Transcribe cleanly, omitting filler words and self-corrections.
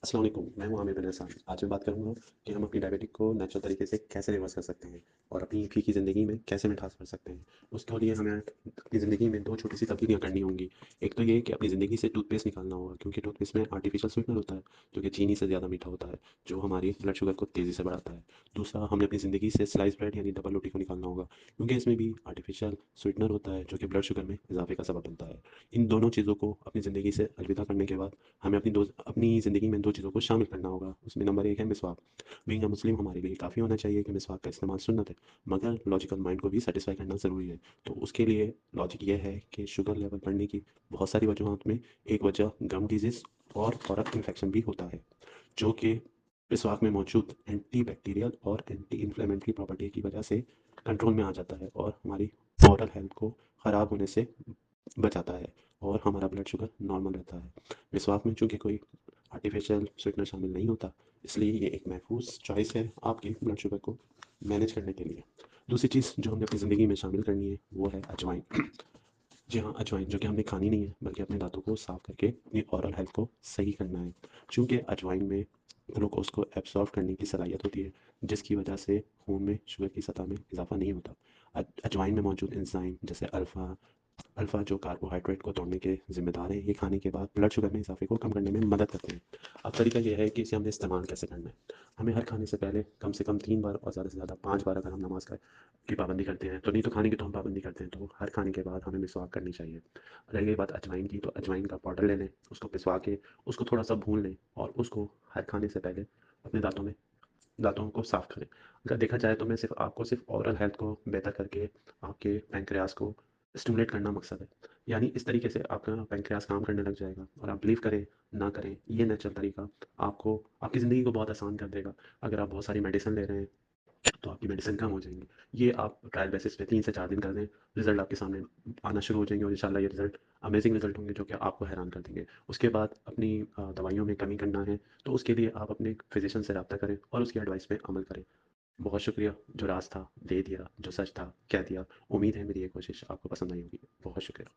अस्सलाम वालेकुम, मैं हूँ आमिर बिन एहसान। आज मैं बात करूँगा कि हम अपनी डायबिटिक को नेचुरल तरीके से कैसे रिवर्स कर सकते हैं और अपनी फीकी ज़िंदगी में कैसे मिठास भर सकते हैं। उसके लिए हमें अपनी ज़िंदगी में 2 छोटी-सी तब्दीलियाँ करनी होंगी। एक तो ये कि अपनी ज़िंदगी से टूथपेस्ट निकालना होगा, क्योंकि टूथपेस्ट में आर्टिफ़िशियल स्वीटनर होता है, जो कि चीनी से ज़्यादा मीठा होता है, जो हमारी ब्लड शुगर को तेज़ी से बढ़ाता है। दूसरा, हमें अपनी ज़िंदगी से स्लाइस ब्रेड यानी डबल रोटी को निकालना होगा, क्योंकि इसमें भी आर्टिफ़िशियल स्वीटनर होता है, जो कि ब्लड शुगर में इज़ाफ़े का सबब बनता है। इन दोनों चीज़ों को अपनी ज़िंदगी से अलविदा करने के बाद हमें अपनी ज़िंदगी में 2 चीज़ों को शामिल करना होगा। उसमें नंबर 1 है मिसवाक। बीइंग अ मुस्लिम हमारे लिए काफ़ी होना चाहिए कि मिसवाक का इस्तेमाल सुन्नत है, मगर लॉजिकल माइंड को भी सैटिस्फाई करना ज़रूरी है। तो उसके लिए लॉजिक ये है कि शुगर लेवल बढ़ने की बहुत सारी वजूहात में एक वजह गम डिज़ीज़ और थोरैक इन्फेक्शन भी होता है, जो कि मिसवाक में मौजूद एंटी बैक्टीरियल और एंटी इन्फ्लेमेटरी प्रॉपर्टी की वजह से कंट्रोल में आ जाता है और हमारी ओरल हेल्थ को ख़राब होने से बचाता है और हमारा ब्लड शुगर नॉर्मल रहता है। मिसवाक में चूँकि कोई आर्टिफ़िशियल स्वीटनर शामिल नहीं होता, इसलिए ये एक महफूज़ चॉइस है आपके ब्लड शुगर को मैनेज करने के लिए। दूसरी चीज़ जो हमें अपनी ज़िंदगी में शामिल करनी है, वो है अजवाइन। जी हाँ, अजवाइन जो कि हमने खानी नहीं है, बल्कि अपने दाँतों को साफ़ करके अपनी ओरल हेल्थ को सही करना है। चूँकि अजवाइन में ग्लूकोज़ को एब्ज़ॉर्ब करने की सलाहियत होती है, जिसकी वजह से खून में शुगर की सतह में इज़ाफ़ा नहीं होता। अजवाइन में मौजूद एंज़ाइम जैसे अल्फ़ा अल्फ़ा जो कार्बोहाइड्रेट को तोड़ने के ज़िम्मेदार हैं, ये खाने के बाद ब्लड शुगर में इज़ाफ़े को कम करने में मदद करते हैं। अब तरीका ये है कि इसे हमें इस्तेमाल कैसे करना है। हमें हर खाने से पहले कम से कम 3 बार और ज़्यादा से ज़्यादा 5 बार अगर हम नमाज़ का की पाबंदी करते हैं, तो नहीं तो खाने की तो हम पाबंदी करते हैं, तो हर खाने के बाद हमें मिसवाक करनी चाहिए। रह गई बात अजवाइन की, तो अजवाइन का पाउडर ले लें, उसको पिसवा के उसको थोड़ा-सा भून लें और उसको हर खाने से पहले अपने दाँतों को साफ़ करें। अगर देखा जाए तो मैं सिर्फ़ ओरल हेल्थ को बेहतर करके आपके पैंक्रियाज़ को स्टिमुलेट करना मकसद है। यानी इस तरीके से आपका पैंक्रियाज़ काम करने लग जाएगा और आप बिलीव करें, ना करें, ये नेचुरल तरीका आपको आपकी ज़िंदगी को बहुत आसान कर देगा। अगर आप बहुत सारी मेडिसिन ले रहे हैं, तो आपकी मेडिसिन कम हो जाएँगी। ये आप ट्रायल बेसिस पे 3 से 4 दिन कर दें, रिज़ल्ट आपके सामने आना शुरू हो जाएँगे और इंशाल्लाह ये रिज़ल्ट अमेज़िंग रिज़ल्ट होंगे, जो कि आपको हैरान कर देंगे। उसके बाद अपनी दवाइयों में कमी करना है, तो उसके लिए आप अपने फ़िज़िशियन से राब्ता करें और उसकी एडवाइस पे अमल करें। बहुत शुक्रिया, जो राज़ था दे दिया, जो सच था कह दिया। उम्मीद है मेरी ये कोशिश आपको पसंद आई होगी। बहुत शुक्रिया।